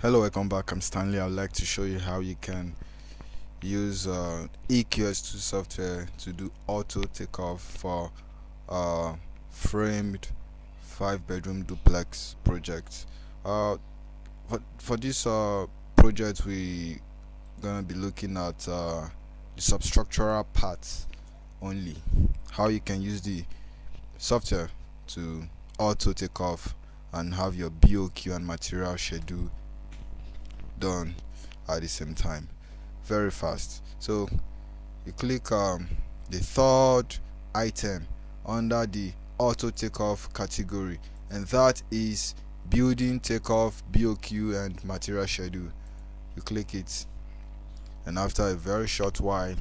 Hello, welcome back. I'm Stanley. I'd like to show you how you can use QS2 software to do auto takeoff for framed 5 bedroom duplex project. Uh, for this project, we gonna be looking at the substructural parts only. How you can use the software to auto takeoff and have your BOQ and material schedule done at the same time, very fast. So you click the third item under the auto takeoff category, and that is building takeoff BOQ and material schedule. You click it, and after a very short while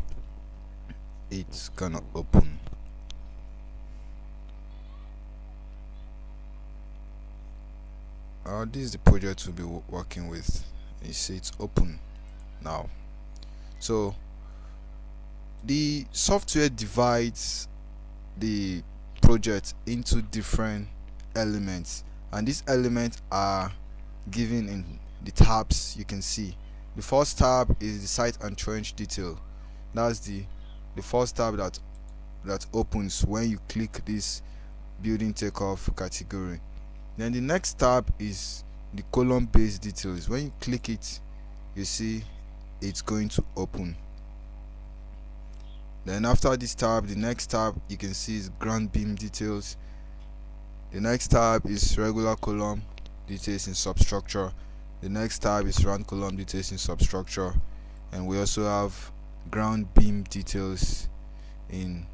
it's gonna open. This is the project we'll be working with. You see it's open now. So the software divides the project into different elements, and these elements are given in the tabs you can see. The first tab is the site and trench detail. That's the first tab that opens when you click this building takeoff category. Then the next tab is the column based details. When you click it, you see it's going to open. Then after this tab, the next tab you can see is ground beam details. The next tab is regular column details in substructure. The next tab is round column details in substructure, and we also have ground beam details in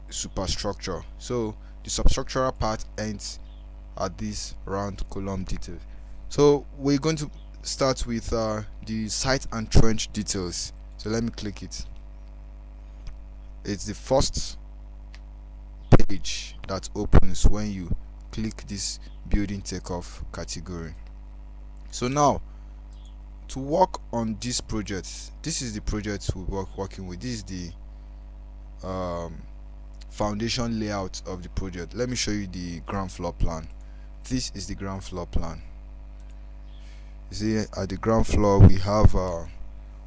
superstructure. So the substructural part ends at this round column details. So we're going to start with the site and trench details. So let me click it. It's the first page that opens when you click this building takeoff category. So now, to work on this project, this is the project we're working with. This is the foundation layout of the project. Let me show you the ground floor plan. This is the ground floor plan. You see, at the ground floor we have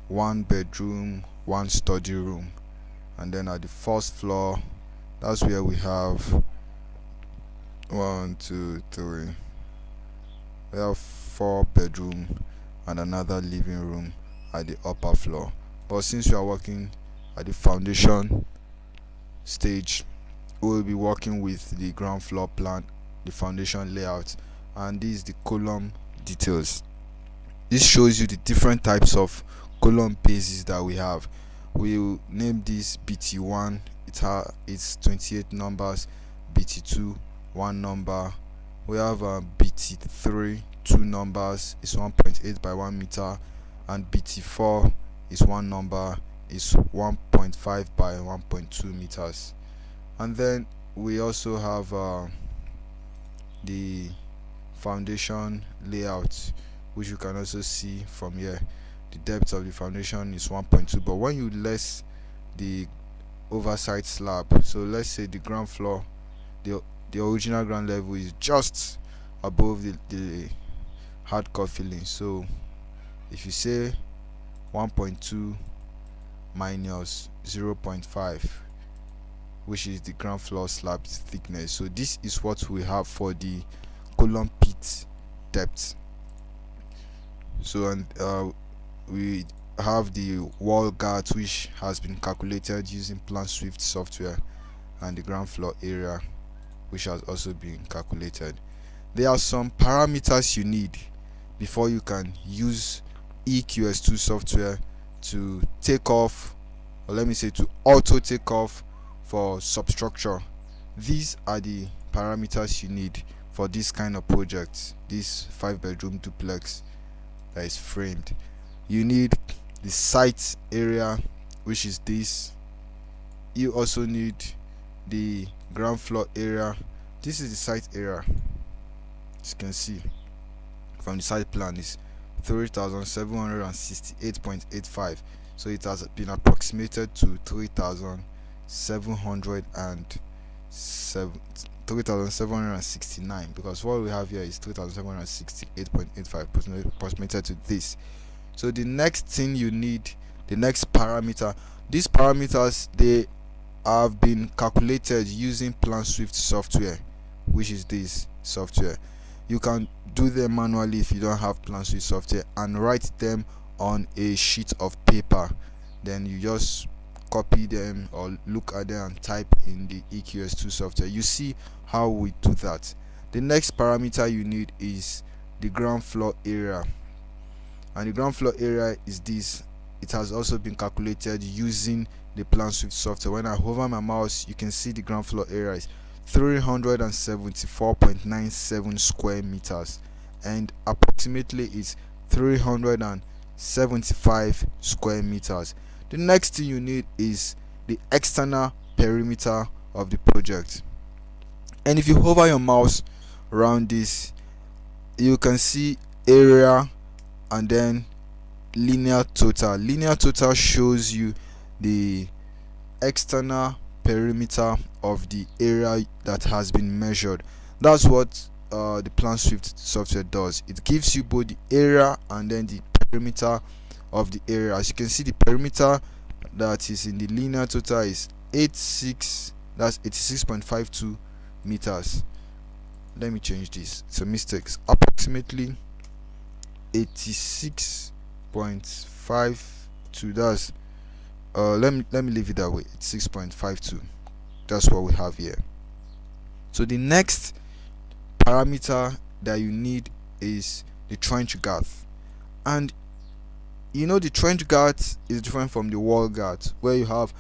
1 bedroom, 1 study room, and then at the first floor, that's where we have 1, 2, 3. We have 4 bedroom and another living room at the upper floor. But since we are working at the foundation stage, we will be working with the ground floor plan, the foundation layout, and this is the column details. This shows you the different types of column bases that we have. We'll name this BT1. It's 28 numbers. BT2, 1 number. We have BT3, 2 numbers. It's 1.8 by 1 meter, and BT4 is 1 number. It's 1.5 by 1.2 meters. And then we also have the foundation layout, which you can also see from here. The depth of the foundation is 1.2, but when you less the oversight slab, so let's say the ground floor, the original ground level is just above the hardcore filling. So if you say 1.2 minus 0.5, which is the ground floor slab thickness, so this is what we have for the column pit depth. So and we have the wall guards, which has been calculated using Plan Swift software, and the ground floor area, which has also been calculated. There are some parameters you need before you can use QS2 software to take off, or let me say to auto take off for substructure. These are the parameters you need for this kind of project, this 5-bedroom duplex that is framed. You need the site area, which is this. You also need the ground floor area. This is the site area. As you can see from the site plan, is 3,768.85. So it has been approximated to 3,707 3769, because what we have here is 3768.85 approximated to this. So the next thing you need, the next parameter, these parameters, they have been calculated using PlanSwift software, which is this software. You can do them manually if you don't have PlanSwift software, and write them on a sheet of paper. Then you just copy them or look at them and type in the QS2 software. You see how we do that. The next parameter you need is the ground floor area, and the ground floor area is this. It has also been calculated using the PlanSwift software. When I hover my mouse, you can see the ground floor area is 374.97 square meters, and approximately it's 375 square meters. The next thing you need is the external perimeter of the project, and if you hover your mouse around this, you can see area and then linear total. Linear total shows you the external perimeter of the area that has been measured. That's what the PlanSwift software does. It gives you both the area and then the perimeter of the area. As you can see, the perimeter that is in the linear total is 86.52 meters. Let me change this, it's a mistake. Approximately 86.52. That's let me leave it that way. It's 6.52. That's what we have here. So the next parameter that you need is the trench girth, and you know the trench girth is different from the wall girth, where you have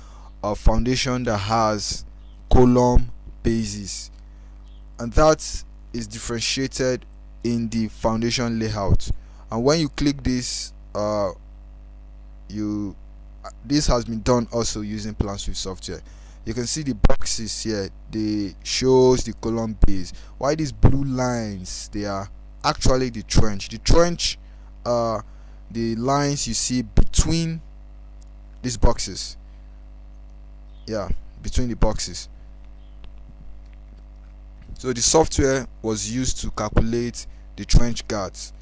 a foundation that has column bases, and that is differentiated in the foundation layout. And when you click this, this has been done also using PlanSwift software. You can see the boxes here, they shows the column base. Why these blue lines? They are actually the trench. The trench, the lines you see between these boxes, between the boxes. So the software was used to calculate the trench girth.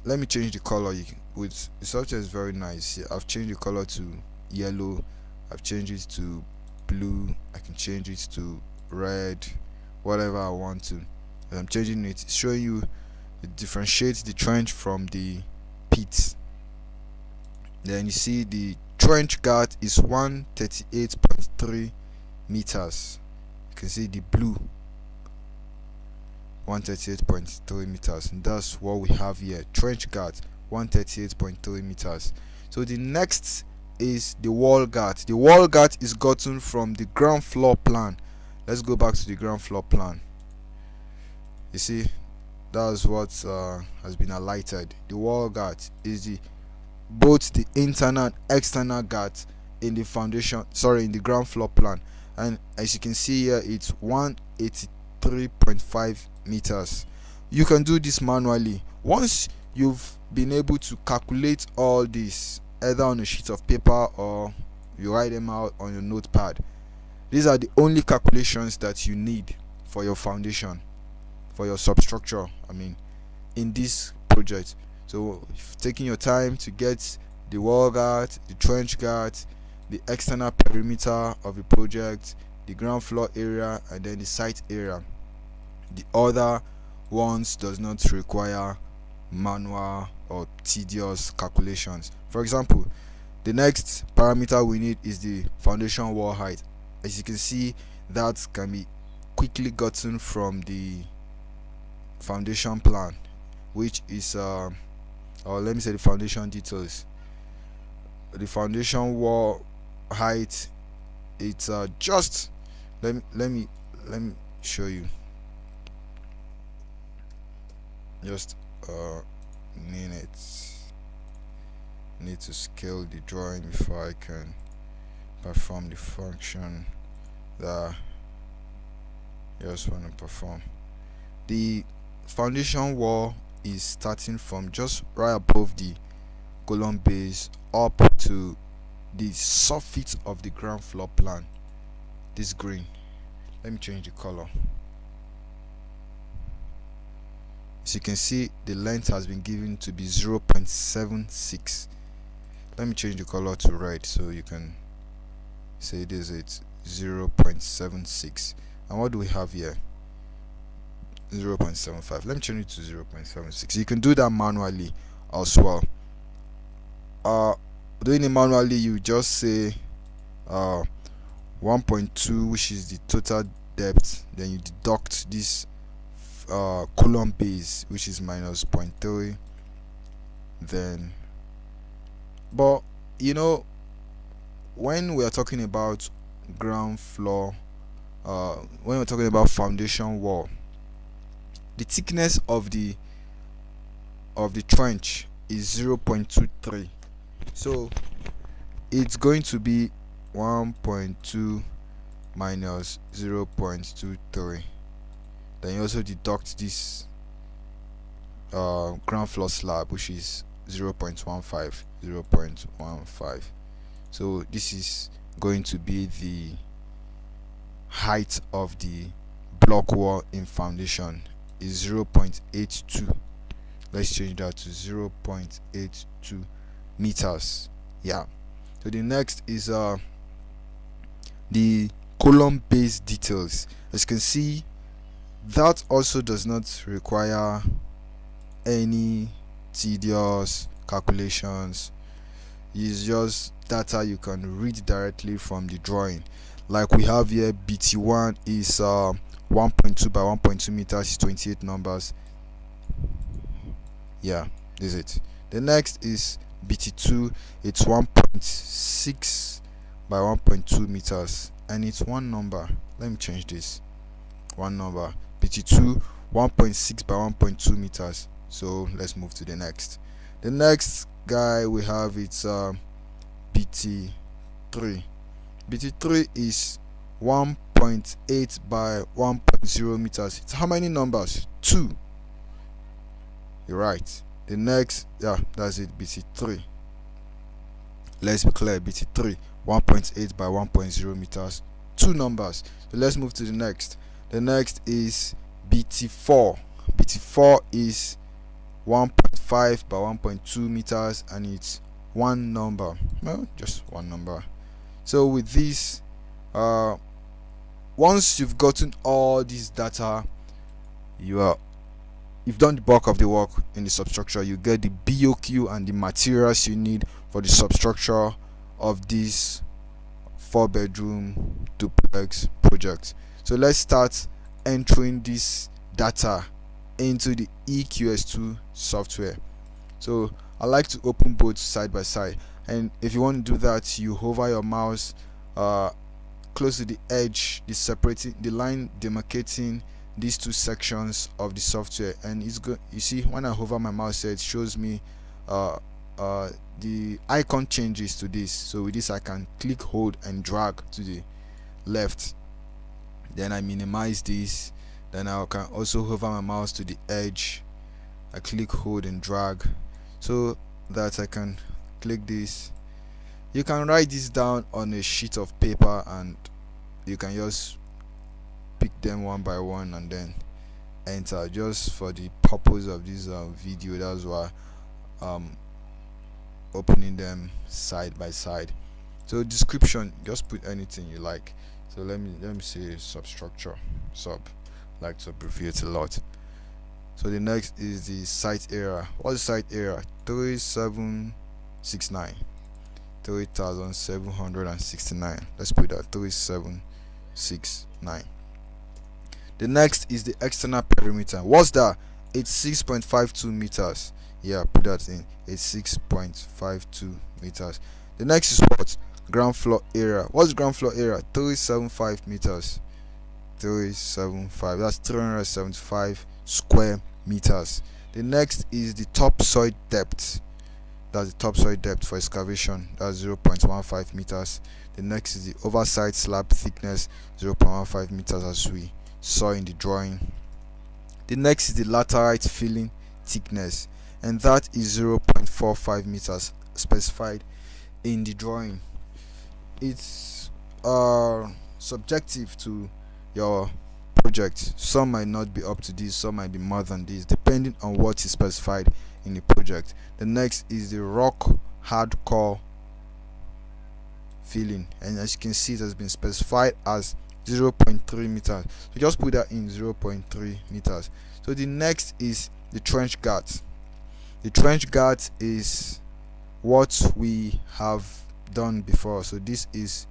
Let me change the color. With the software is very nice. I've changed the color to yellow, I've changed it to blue, I can change it to red, whatever I want to. And I'm changing it, it's showing you it differentiates the trench from the pit. Then you see the trench girth is 138.3 meters. You can see the blue 138.3 meters, and that's what we have here. Trench girth 138.3 meters. So the next is the wall girth. The wall girth is gotten from the ground floor plan. Let's go back to the ground floor plan. You see, that's what has been highlighted. The wall girth is both the internal and external girth in the in the ground floor plan, and as you can see here, it's 183.5 meters. You can do this manually. Once you've been able to calculate all this, either on a sheet of paper or you write them out on your notepad, these are the only calculations that you need for your foundation, for your substructure, in this project. So if taking your time to get the wall girth, the trench girth, the external perimeter of the project, the ground floor area, and then the site area. The other ones does not require manual or tedious calculations. For example, the next parameter we need is the foundation wall height. As you can see, that can be quickly gotten from the foundation plan, which is or let me say the foundation details. The foundation wall height, it's just let me show you. Just a minute. Need to scale the drawing before I can perform the function that I just want to perform. The foundation wall is starting from just right above the column base up to the surface of the ground floor plan. This green. Let me change the color. As you can see, the length has been given to be 0.76. Let me change the color to red so you can say this. It's 0.76. And what do we have here? 0.75. Let me change it to 0.76. You can do that manually as well. Doing it manually, you just say 1.2, which is the total depth, then you deduct this column base, which is minus 0.3. Then, but you know, when we are talking about ground floor, when we're talking about foundation wall, the thickness of the trench is 0.23. So it's going to be 1.2 minus 0.23. Then you also deduct this ground floor slab, which is 0.15. So this is going to be the height of the block wall in foundation is 0.82. Let's change that to 0.82 meters. Yeah. So the next is the column base details. As you can see, that also does not require any tedious calculations. It's just data you can read directly from the drawing. Like we have here, BT1 is 1.2 by 1.2 meters, is 28 numbers. Yeah, this is it. The next is BT2. It's 1.6 by 1.2 meters, and it's one number. Let me change this. One number. BT2 1.6 by 1.2 meters. So let's move to the next. The next guy we have, it's BT3. BT3 is 1.8 by 1.0 meters. It's how many numbers? 2. You're right. The next, yeah, that's it. BT3. Let's be clear. BT3 1.8 by 1.0 meters. 2 numbers. So let's move to the next. The next is BT4. BT4 is 1.5 by 1.2 meters, and it's one number. Well, just one number. So with this, once you've gotten all this data, you've done the bulk of the work in the substructure. You get the BOQ and the materials you need for the substructure of this 4-bedroom duplex project. So let's start entering this data into the QS2 software. So I like to open both side by side, and if you want to do that, you hover your mouse close to the edge, the separating the line demarcating these two sections of the software, and it's good. You see, when I hover my mouse here, it shows me the icon changes to this. So with this, I can click, hold, and drag to the left. Then I minimize this. Then I can also hover my mouse to the edge. I click, hold, and drag so that I can click this. You can write this down on a sheet of paper, and you can just pick them one by one and then enter. Just for the purpose of this video, that's why opening them side by side. So description, just put anything you like. So let me say substructure. Like to abbreviate a lot. So the next is the site area. What's the site area? 3769. 3769. Let's put that 3769. The next is the external perimeter. What's that? It's 6.52 meters. Yeah, put that in. It's 6.52 meters. The next is what? Ground floor area. What's ground floor area? 375 meters. 375. That's 375 square meters. The next is the topsoil depth. That's the topsoil depth for excavation. That's 0.15 meters. The next is the overside slab thickness, 0.15 meters, as we saw in the drawing. The next is the laterite filling thickness, and that is 0.45 meters, specified in the drawing. It's subjective to your project. Some might not be up to this, some might be more than this, depending on what is specified in the project. The next is the rock hardcore filling, and as you can see, it has been specified as 0.3 meters. So just put that in 0.3 meters. So the next is the trench guards. The trench guards is what we have done before. So this is,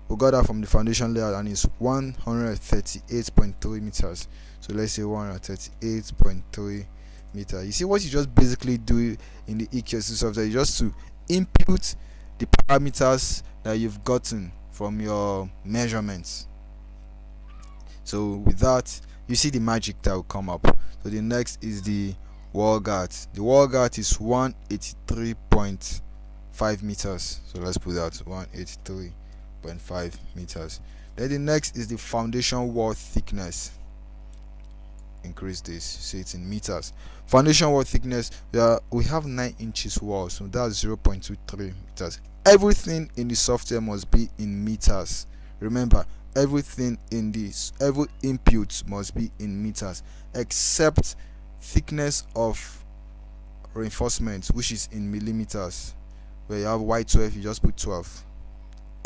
we got that from the foundation layer, and it's 138.3 meters. So let's say 138.3 meters. You see what you just basically do in the QS2 software, just to input the parameters that you've gotten from your measurements. So with that, you see the magic that will come up. So the next is the wall guard. The wall guard is 183.5 meters. So let's put that 183.5 meters. Then the next is the foundation wall thickness. Increase this, see it's in meters. Foundation wall thickness, we have 9 inches wall, so that's 0.23 meters. Everything in the software must be in meters. Remember, everything in this, every input must be in meters, except thickness of reinforcement, which is in millimeters. Where you have Y12, you just put 12.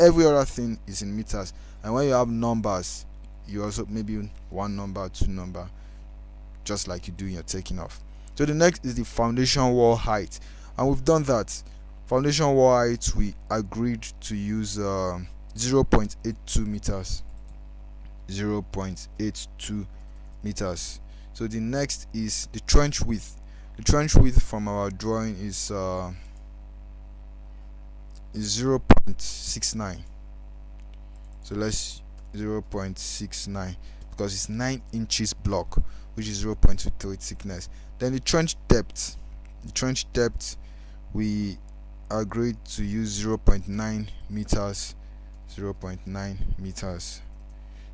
Every other thing is in meters. And when you have numbers, you also maybe one number, two number, just like you do in your taking off. So the next is the foundation wall height, and we've done that. Foundation wall height, we agreed to use 0.82 meters. 0.82 meters. So the next is the trench width. The trench width from our drawing is 0.69. So let's 0.69, because it's 9 inches block, which is 0.23 thickness. Then the trench depth. The trench depth, we agreed to use 0.9 meters. 0.9 meters.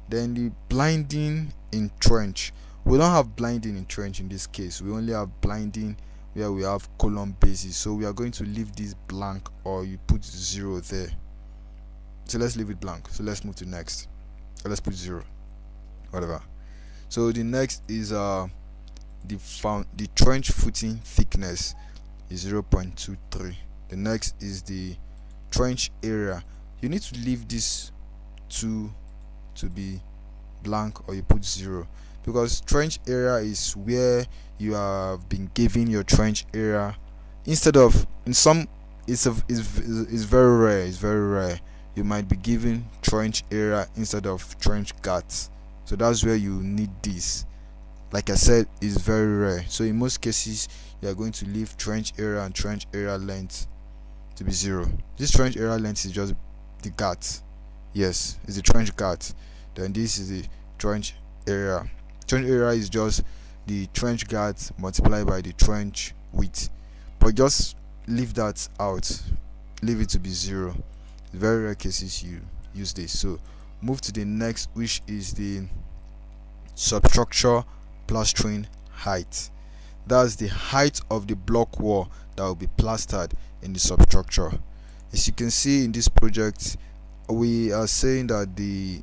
Then the blinding in trench, we don't have blinding in trench in this case. We only have blinding where we have column bases. So we are going to leave this blank, or you put 0 there. So let's leave it blank. So let's move to next. So let's put 0, whatever. So the next is the trench footing thickness is 0.23. The next is the trench area. You need to leave this 2 to be blank, or you put 0, because trench area is where you have been given your trench area, instead of, in some, it's very rare. It's very rare you might be given trench area instead of trench guards. So that's where you need this. Like I said, it's very rare. So in most cases, you are going to leave trench area and trench area length to be 0. This trench area length is just the guards. Yes, it's the trench guard. Then this is the trench area. Trench area is just the trench guard multiplied by the trench width. But just leave that out. Leave it to be 0. In very rare cases you use this. So move to the next, which is the substructure plastering height. That's the height of the block wall that will be plastered in the substructure. As you can see in this project, we are saying that the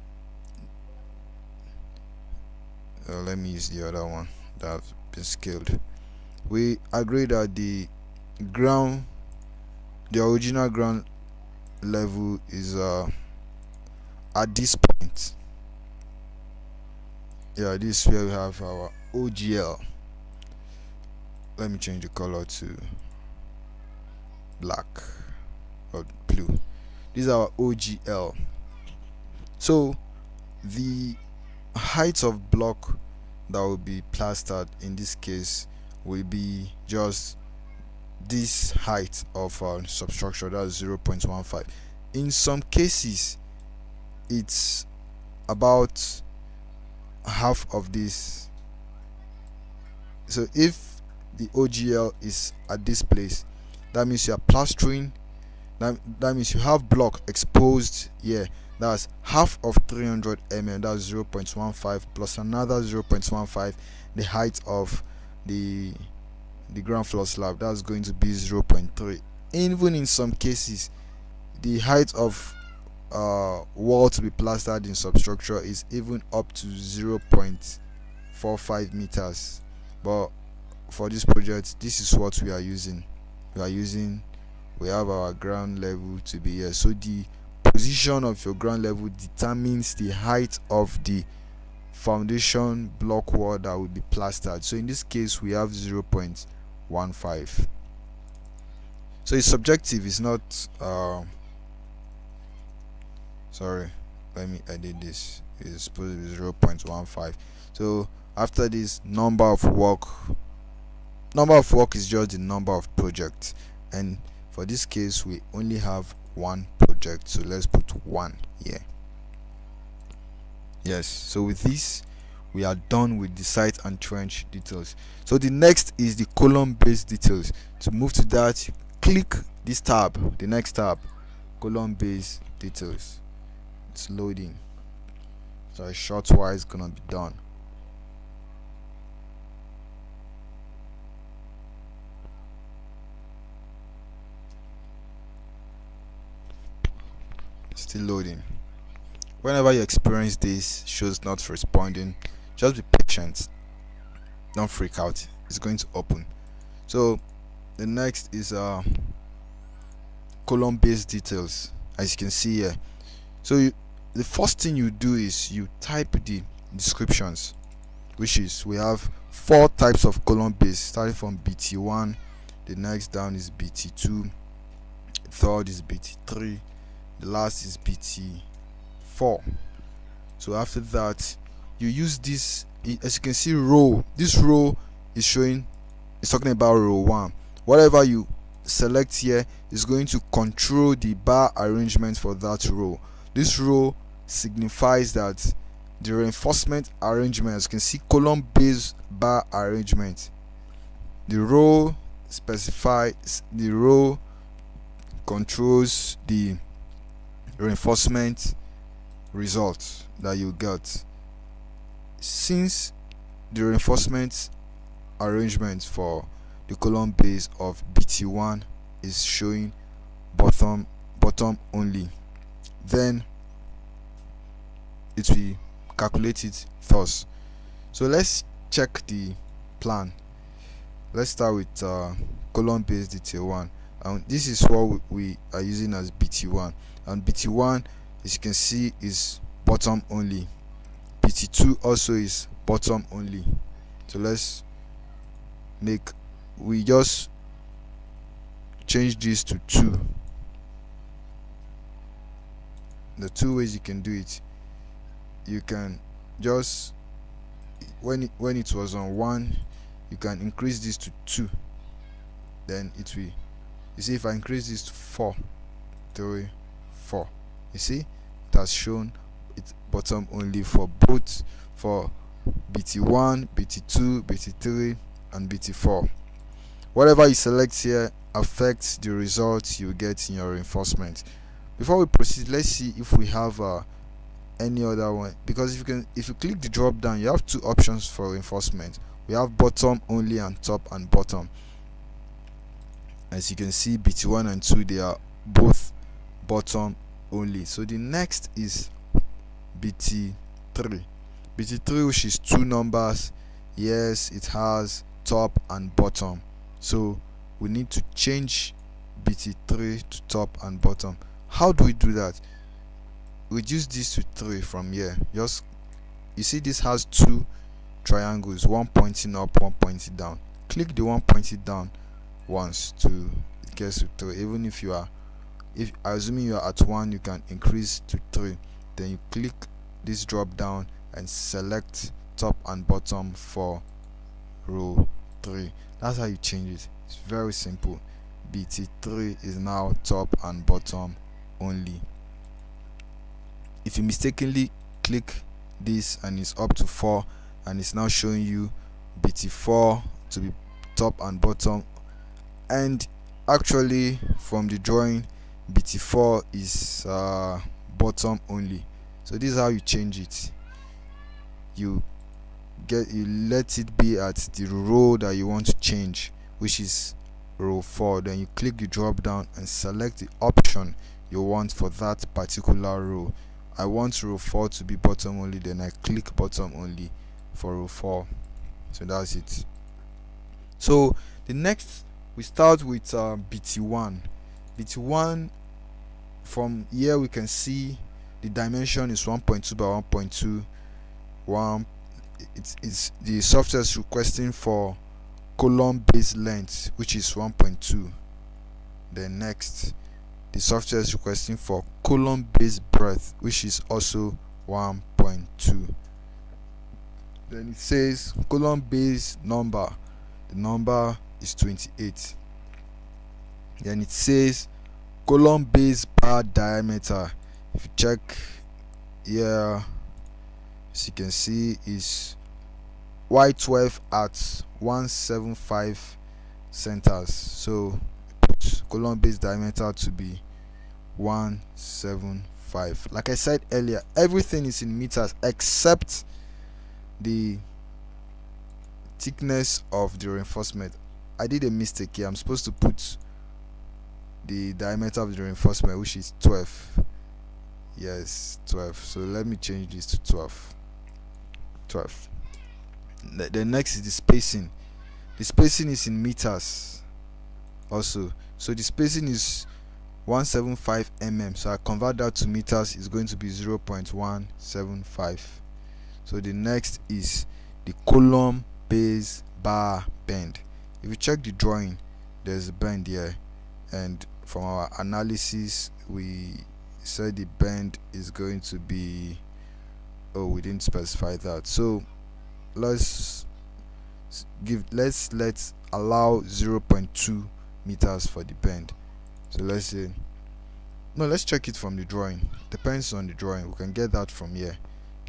let me use the other one that has been scaled. We agree that the original ground level is at this point. Yeah, this is where we have our OGL. Let me change the color to black or blue. This is our OGL. So the height of block that will be plastered in this case will be just this height of substructure, that's 0.15. In some cases it's about half of this. So if the OGL is at this place, that means you are plastering, that means you have block exposed here. That's half of 300 mm, that's 0.15 plus another 0.15, the height of the ground floor slab, that's going to be 0.3. Even in some cases, the height of wall to be plastered in substructure is even up to 0.45 meters, but for this project this is what we are using. We have our ground level to be here, so the position of your ground level determines the height of the foundation block wall that will be plastered. So in this case we have 0.15. so it's subjective, it's not sorry, let me edit this. It's supposed to be 0.15. so after this, number of work is just the number of projects, and for this case we only have one project, so let's put 1 here. Yes, so with this we are done with the site and trench details. So the next is the column base details. To move to that, click this tab, the next tab, column base details. It's loading, so a short while is gonna be done. Still loading. Whenever you experience this shows not responding, just be patient, don't freak out, it's going to open. So the next is column based details, as you can see here. So the first thing you do is you type the descriptions, which is we have 4 types of column base, starting from BT1, the next down is BT2, the third is BT3, the last is BT4. So after that you use this, as you can see, row. This row is showing, it's talking about row 1. Whatever you select here is going to control the bar arrangement for that row. This row signifies that the reinforcement arrangement, as you can see, column base bar arrangement, the row specifies, the row controls the reinforcement result that you get. Since the reinforcement arrangement for the column base of BT1 is showing bottom only, then it will calculate it thus. So let's check the plan. Let's start with column base detail 1, and this is what we are using as BT1, and BT1, as you can see, is bottom only. BT2 also is bottom only. So we just change this to 2. The 2 ways you can do it, you can just, when it was on 1, you can increase this to 2, then it will, you see, if I increase this to 4, 3, 4, you see it has shown it bottom only for both, for BT1, BT2, BT3 and BT4. Whatever you select here affects the results you get in your reinforcement. Before we proceed, let's see if we have any other one, because if you click the drop down, you have 2 options for reinforcement. We have bottom only and top and bottom. As you can see, BT1 and 2, they are both bottom only. So the next is BT3, which is 2 numbers. Yes, it has top and bottom, so we need to change BT3 to top and bottom. How do we do that? Reduce this to 3 from here. Just, you see, this has 2 triangles, one pointing up, one pointing down. Click the one pointing down once to get to 3. Even if assuming you are at 1, you can increase to 3. Then you click this drop down and select top and bottom for row 3. That's how you change it. It's very simple. BT3 is now top and bottom only. If you mistakenly click this and it's up to 4, and it's now showing you BT4 to be top and bottom, and actually from the drawing BT4 is bottom only. So this is how you change it. You let it be at the row that you want to change, which is row 4. Then you click the drop down and select the option you want for that particular row. I want row 4 to be bottom only, then I click bottom only for row 4. So that's it. So the next, we start with BT1. BT1, from here we can see the dimension is 1.2 by 1.2. It's the software is requesting for column base length, which is 1.2. Then next, the software is requesting for column base breadth, which is also 1.2. Then it says column base number, the number is 28. Then it says column base bar diameter. If you check here, as you can see, is Y12 at 175 centers. So put column base diameter to be 175. Like I said earlier, everything is in meters except the thickness of the reinforcement. I did a mistake here. I'm supposed to put the diameter of the reinforcement, which is 12. Yes, 12. So let me change this to 12. The next is the spacing. The spacing is in meters also. So the spacing is 175 mm. So I convert that to meters, is going to be 0.175. So the next is the column base bar bend. If you check the drawing, there's a bend here, and from our analysis we said the bend is going to be, oh, we didn't specify that. So let's allow 0.2 meters for the bend. So let's say, no, let's check it from the drawing. Depends on the drawing, we can get that from here.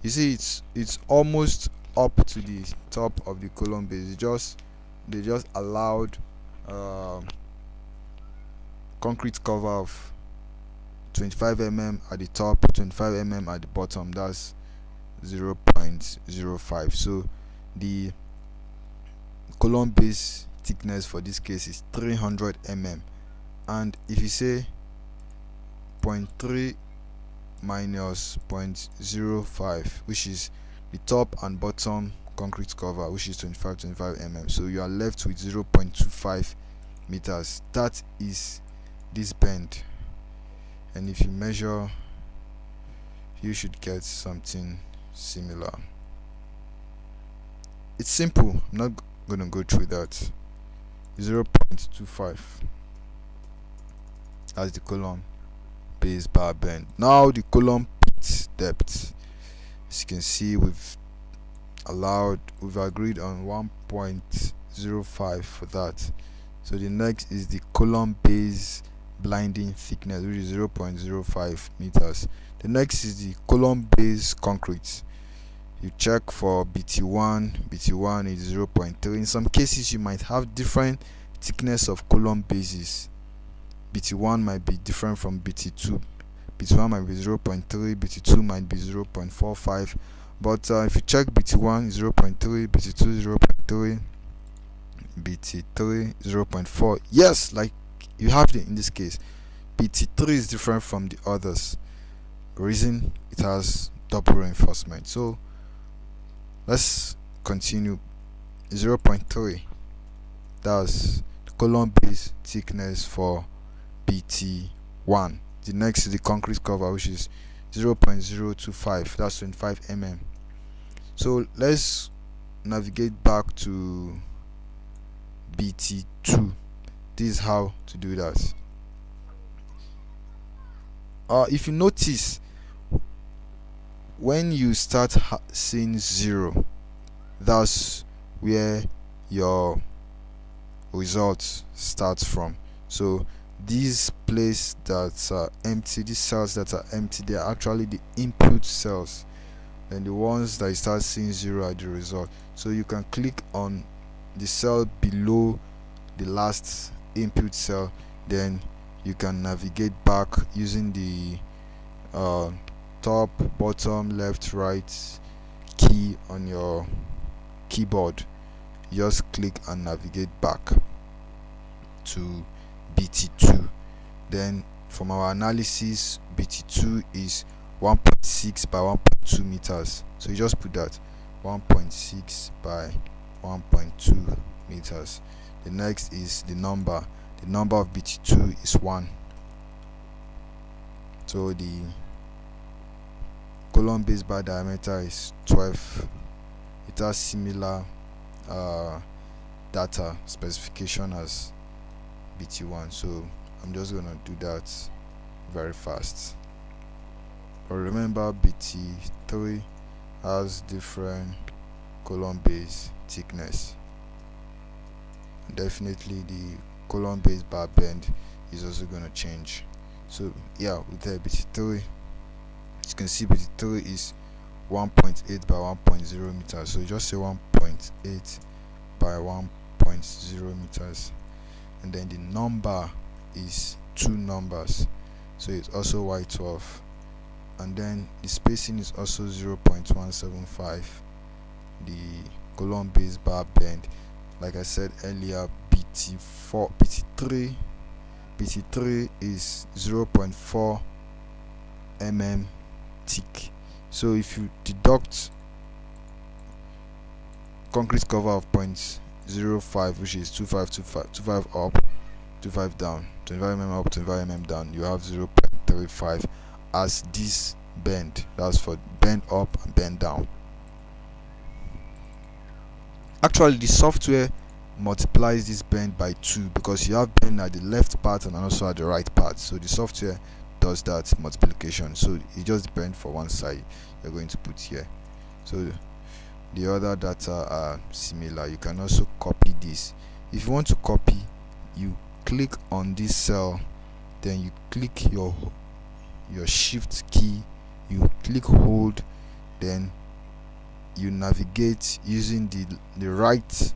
You see, it's almost up to the top of the column base. They just allowed concrete cover of 25 mm at the top, 25 mm at the bottom. That's 0.05. So the column base thickness for this case is 300 mm, and if you say 0.3 minus 0.05, which is the top and bottom concrete cover, which is 25 mm, so you are left with 0.25 meters. That is this bend, and if you measure, you should get something similar. It's simple, I'm not gonna go through that. 0.25, that's the column base bar bend. Now the column pit depth, as you can see, we've agreed on 1.05 for that. So the next is the column base blinding thickness, which is 0.05 meters. The next is the column base concrete. You check for BT1 is 0.3. In some cases you might have different thickness of column bases. BT1 might be different from BT2. BT1 might be 0.3, BT2 might be 0.45. But if you check BT1 0.3, BT2 0.3, BT3 0.4. Yes, like you have it in this case. BT3 is different from the others. Reason, it has double reinforcement. So let's continue. 0.3, that's the column base thickness for BT1. The next is the concrete cover, which is 0.025, that's 25 mm. So let's navigate back to BT2. This is how to do that. If you notice, when you start seeing 0, that's where your results starts from. So these places that are empty, these cells that are empty, they are actually the input cells, and the ones that you start seeing 0 are the result. So you can click on the cell below the last input cell, then you can navigate back using the top, bottom, left, right key on your keyboard. Just click and navigate back to BT2. Then from our analysis, BT2 is 1.6 by 1.2 meters. So you just put that 1.6 by 1.2 meters. The next is the number. The number of BT2 is 1. So the column base bar diameter is 12. It has similar data specification as BT1, so I'm just gonna do that very fast. But remember, BT3 has different column base thickness. Definitely the column base bar bend is also gonna change. So yeah, with the BT3, you can see BT3 is 1.8 by 1.0 meters. So you just say 1.8 by 1.0 meters, and then the number is 2 numbers, so it's also Y12, and then the spacing is also 0.175. the column base bar bend, like I said earlier, BT3 is 0.4 mm thick. So if you deduct concrete cover of 0.05, which is 25 up, 25 down, 25 mm up, 25 mm down, you have 0.35 as this bend. That's for bend up and bend down. Actually, the software multiplies this bend by 2 because you have bend at the left part and also at the right part. So the software does that multiplication. So it just depends for one side you're going to put here. So the other data are similar. You can also copy this. If you want to copy, you click on this cell, then you click your shift key, you click hold, then you navigate using the right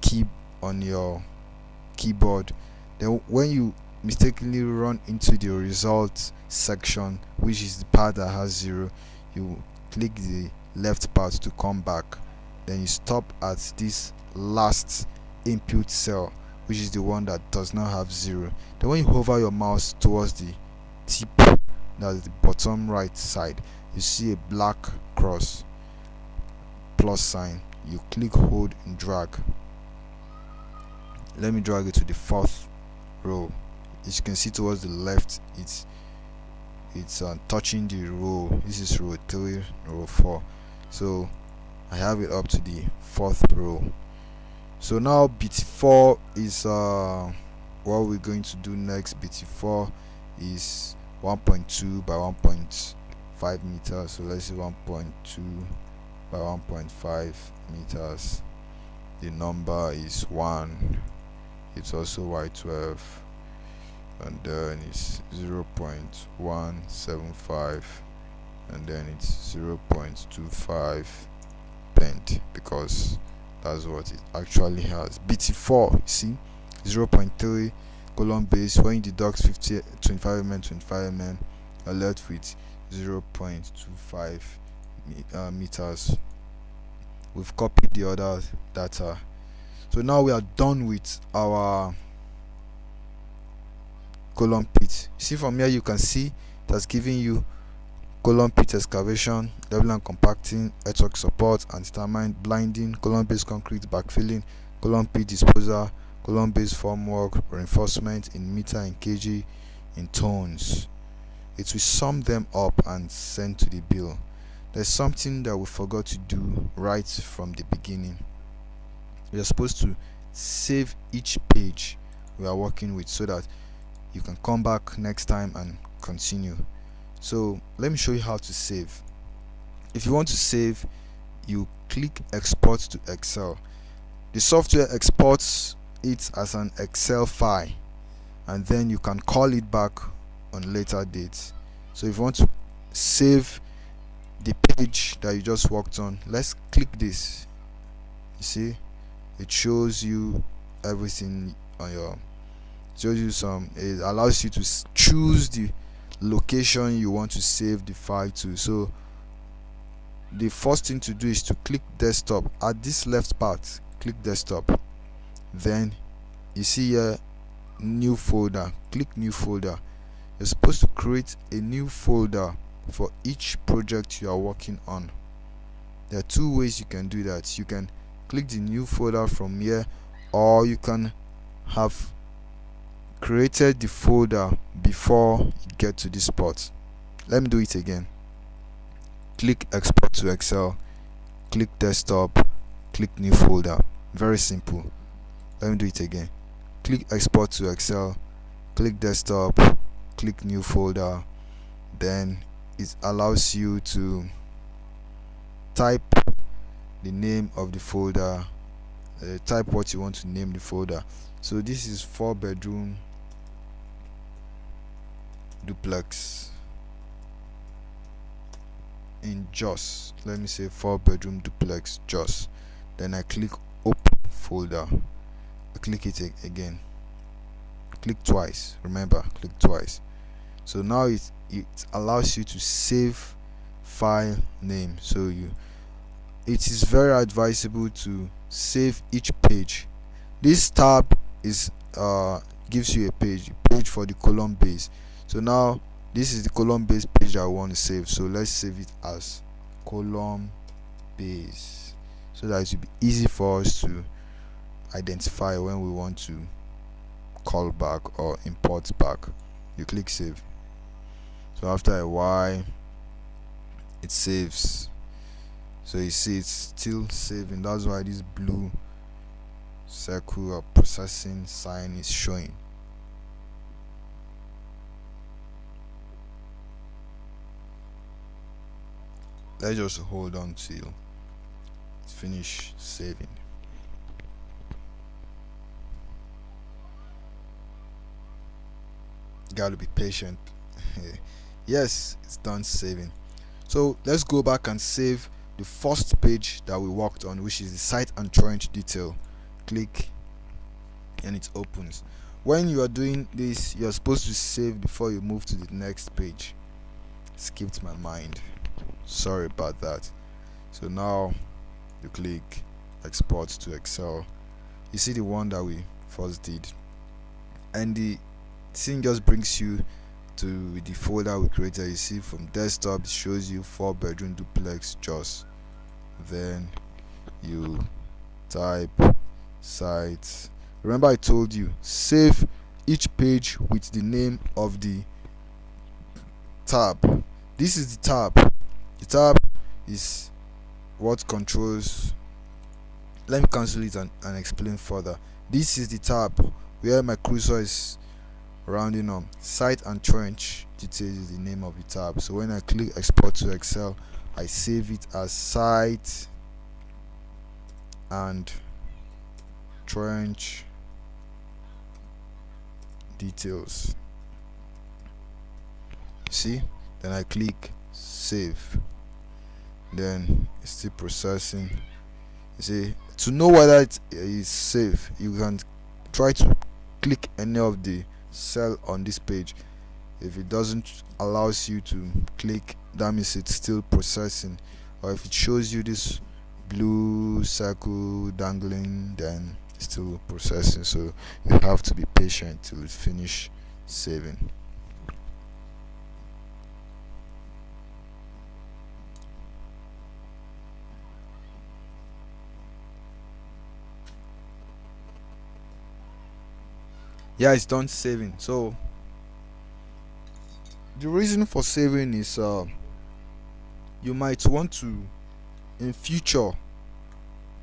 key on your keyboard. Then when you mistakenly run into the result section, which is the part that has 0, you click the left part to come back. Then you stop at this last input cell, which is the one that does not have 0. Then when you hover your mouse towards the tip, that's the bottom right side, you see a black cross plus sign. You click hold and drag. Let me drag it to the 4th row. As you can see towards the left, it's touching the row. This is row 3, row 4. So I have it up to the 4th row. So now BT4 is what we're going to do next. BT4 is 1.2 by 1.5 meters. So let's say 1.2 by 1.5 meters. The number is 1. It's also Y12, and then it's 0.175, and then it's 0.25 bend, because that's what it actually has. BT4, you see, 0.3 column base. When you deduct 25 mm, 25 mm, you're left with 0.25 meters. We've copied the other data. So now we are done with our column pit. See, from here you can see it has given you column pit excavation, leveling and compacting, earthwork support, anti-termite, blinding, column base concrete backfilling, column pit disposal, column base formwork, reinforcement in meter and kg, in tons. It will sum them up and send to the bill. There's something that we forgot to do right from the beginning. We are supposed to save each page we are working with so that you can come back next time and continue. So let me show you how to save. If you want to save, you click export to Excel. The software exports it as an Excel file, and then you can call it back on later dates. So if you want to save the page that you just worked on, let's click this. You see, it shows you everything on your, shows you some, it allows you to choose the location you want to save the file to. So the first thing to do is to click desktop. At this left part, click desktop, then you see here new folder. Click new folder, you're supposed to create a new folder for each project you are working on. There are two ways you can do that. You can click the new folder from here, or you can have created the folder before you get to this spot. Let me do it again. Click export to Excel, click desktop, click new folder. Very simple. Let me do it again. Click export to Excel, click desktop, click new folder. Then it allows you to type the name of the folder, type what you want to name the folder. So this is 4-bedroom duplex in Jos. Let me say 4-bedroom duplex Jos. Then I click open folder. I click it again. Click twice. Remember, click twice. So now it allows you to save file name. So it is very advisable to save each page. This tab is gives you a page for the column base. So now this is the column base page I want to save. So let's save it as column base, so that it will be easy for us to identify when we want to call back or import back. You click save. So after a while it saves. So you see it's still saving. That's why this blue circle or processing sign is showing. Let's just hold on till it's finished saving. Gotta be patient. Yes, it's done saving. So let's go back and save the first page that we worked on, which is the site and trench detail. Click and it opens. When you are doing this, you're supposed to save before you move to the next page. Skipped my mind, sorry about that. So now you click export to Excel. You see the one that we first did, and the thing just brings you to the folder we created. You see from desktop it shows you 4-bedroom duplex Jos. Then you type site. Remember I told you, save each page with the name of the tab. This is the tab. The tab is what controls. Let me cancel it and explain further. This is the tab where my cursor is rounding on. Site and trench details is the name of the tab. So when I click export to Excel, I save it as site and trench details. See, then I click save. Then it's still processing. You see, to know whether it is saved, you can try to click any of the cell on this page. If it doesn't allows you to click, that means it's still processing. Or if it shows you this blue circle dangling, then it's still processing. So you have to be patient till it finish saving. Yeah, it's done saving. So the reason for saving is you might want to in future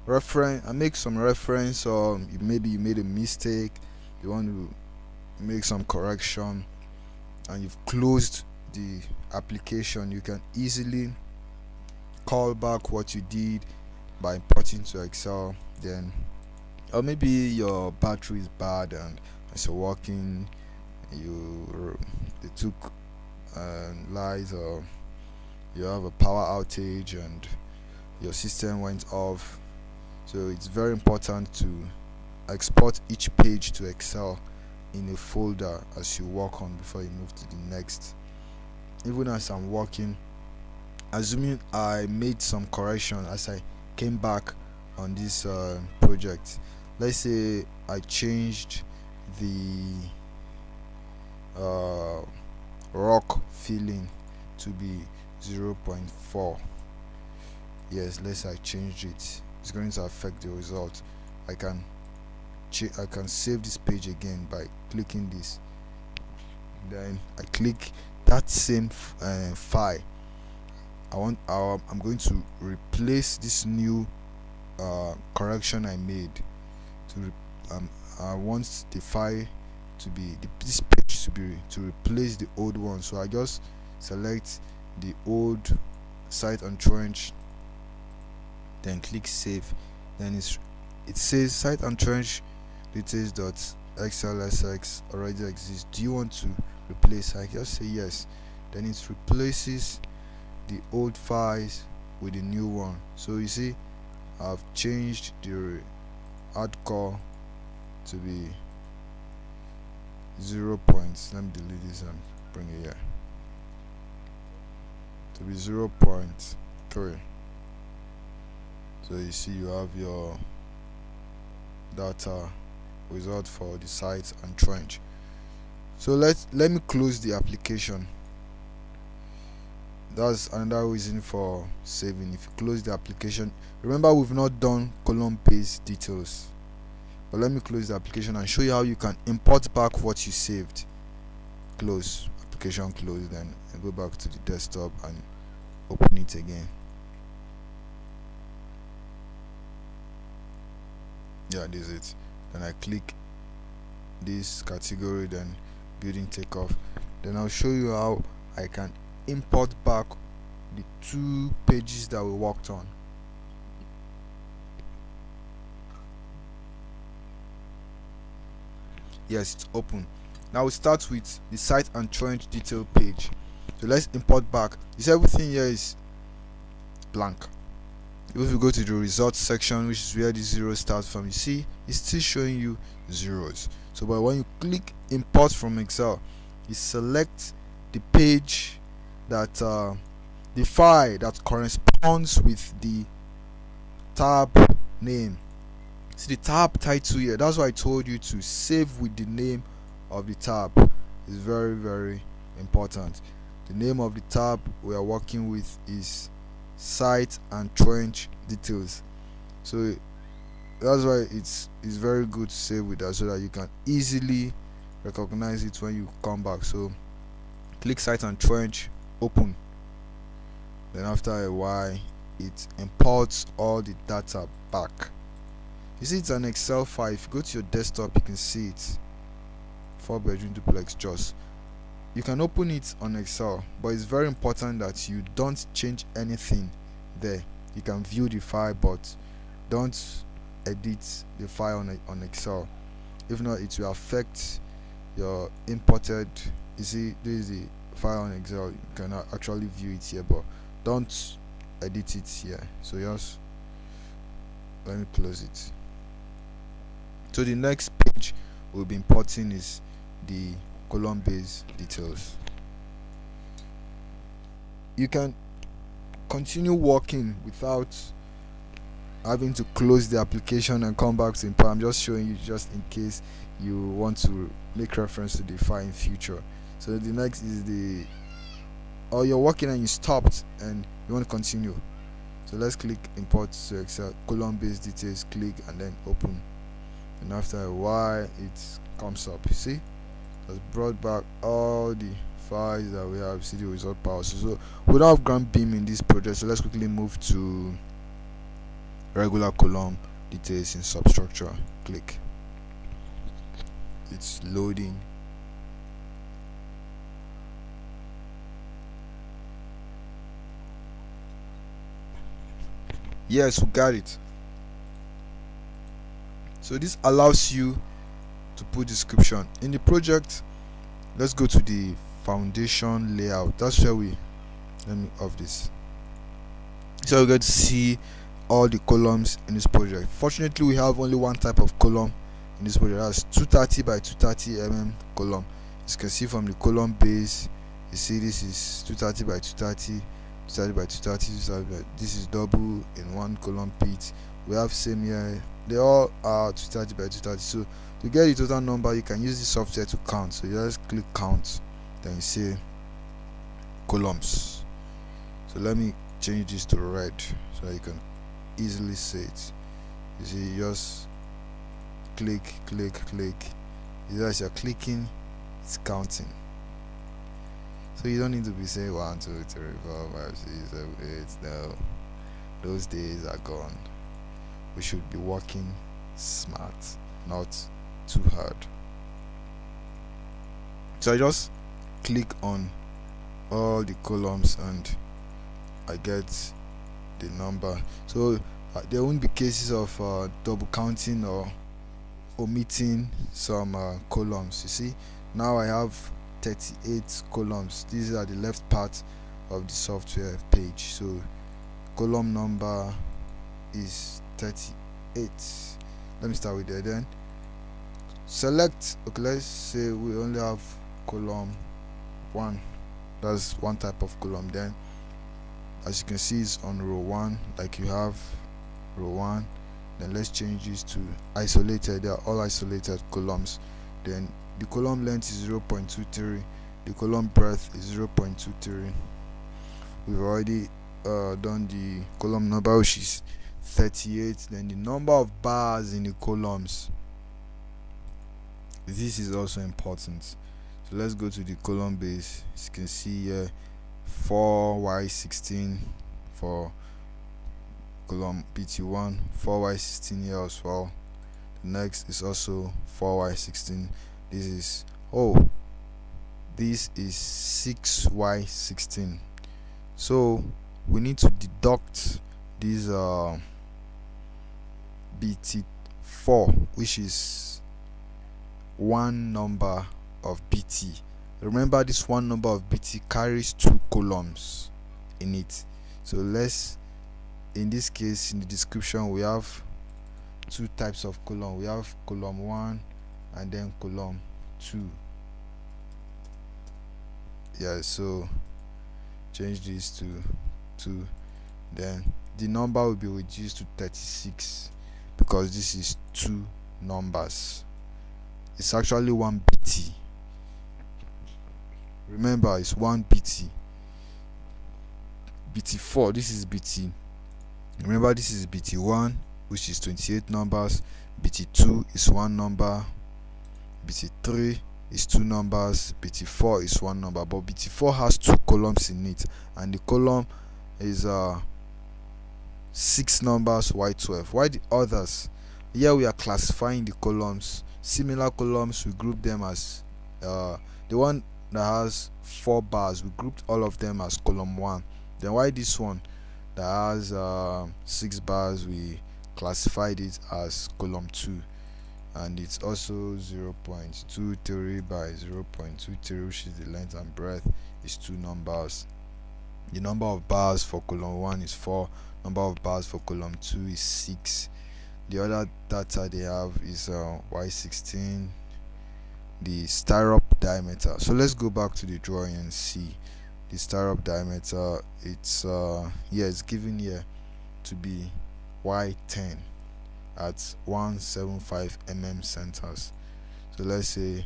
reference and make some reference, or maybe you made a mistake, you want to make some correction, and you've closed the application. You can easily call back what you did by importing to Excel. Then, or maybe your battery is bad and as you're working, they took lights, or you have a power outage and your system went off. So it's very important to export each page to Excel in a folder as you work on before you move to the next. Even as I'm working, assuming I made some correction as I came back on this project, let's say I changed the rock filling to be 0.4. yes, let's say I changed it. It's going to affect the result. I can save this page again by clicking this, then I click that same file. I'm going to replace this new correction I made I want the file to be this page to replace the old one. So I just select the old site and trench, then click save. Then it says site and trench details.xlsx already exists. Do you want to replace? I just say yes. Then it replaces the old files with the new one. So you see, I've changed the hardcore to be 0 points. Let me delete this and bring it here to be 0.3. So you see, you have your data result for the site and trench. So let me close the application. That's another reason for saving. If you close the application, remember we've not done column based details, but let me close the application and show you how you can import back what you saved. Close application, close, then go back to the desktop and open it again. Yeah, this is it. Then I click this category, then building takeoff. Then I'll show you how I can import back the 2 pages that we worked on. Yes, it's open. Now we start with the site and trench detail page. So let's import back. You see, everything here is blank. If we go to the results section, which is where the 0 starts from, you see it's still showing you zeros. So but when you click import from Excel, you select the page that the file that corresponds with the tab name. See the tab title here, that's why I told you to save with the name of the tab. Is very, very important. The name of the tab we are working with is site and trench details. So that's why it's very good to save with that, so that you can easily recognize it when you come back. So click site and trench, open. Then after a while, it imports all the data back. You see, it's an Excel file. If you go to your desktop, you can see it. 4-bedroom duplex just. You can open it on Excel, but it's very important that you don't change anything there. You can view the file, but don't edit the file on Excel. If not, it will affect your imported. You see, this is the file on Excel. You can actually view it here, but don't edit it here. So just let me close it. So the next page we'll be importing is the column based details. You can continue working without having to close the application and come back to import. I'm just showing you just in case you want to make reference to the file in future. So the next is or you're working and you stopped and you want to continue. So let's click import to Excel, column based details, click and then open. And after a while it comes up. You see, it's brought back all the files that we have. See the result power. So we don't have grand beam in this project, so let's quickly move to regular column details in Substructure. Click. It's loading. Yes, we got it. So this allows you to put description in the project. Let's go to the foundation layout. That's where let me off this. So we get to see all the columns in this project. Fortunately, we have only one type of column in this project. That's 230 by 230 column. As you can see from the column base, you see this is 230 by 230, 230 by 230. This is double in one column pit. We have same here. They all are 230 by 230. So to get the total number, you can use the software to count. So you just click count, then you say columns. So let me change this to red so you can easily see it. You see, just click. As you're clicking, it's counting. So you don't need to be saying 1, 2, 3, 4, 5, 6, 7, 8. No, those days are gone. We should be working smart, not too hard. So I just click on all the columns and I get the number. So there won't be cases of double counting or omitting some columns. You see, now I have 38 columns. These are the left part of the software page. So column number is 38. Let me start with that. Then select, okay, let's say we only have column 1. That's one type of column. Then as you can see, it's on row 1, like you have row 1. Then let's change this to isolated. They are all isolated columns. Then the column length is 0.23, the column breadth is 0.23. We've already done the column number, which is 38. Then the number of bars in the columns, this is also important. So let's go to the column base. As you can see here, 4y16 for column BT1, 4y16 here as well. The next is also 4y16. This is 6y16. So we need to deduct this BT4, which is one number of BT. Remember, this one number of BT carries 2 columns in it. So let's, in this case, in the description, we have 2 types of column. We have column 1 and then column 2. Yeah, so change this to 2. Then the number will be reduced to 36 because this is 2 numbers. It's actually 1 BT. Remember, it's 1 BT. BT4, this is BT. Remember, this is BT1, which is 28 numbers. BT2 is 1 number. BT3 is 2 numbers. BT4 is 1 number. But BT4 has 2 columns in it, and the column is 6 numbers, Y12. Why the others? Here we are classifying the columns. Similar columns, we group them as the one that has 4 bars, we grouped all of them as column 1. Then why this one that has 6 bars, we classified it as column 2, and it's also 0.23 by 0.23, which is the length, and breadth is 2 numbers. The number of bars for column 1 is 4, number of bars for column 2 is 6. The other data they have is y16, the stirrup diameter. So let's go back to the drawing and see the stirrup diameter. It's it's given here to be y10 at 175 centers. So let's say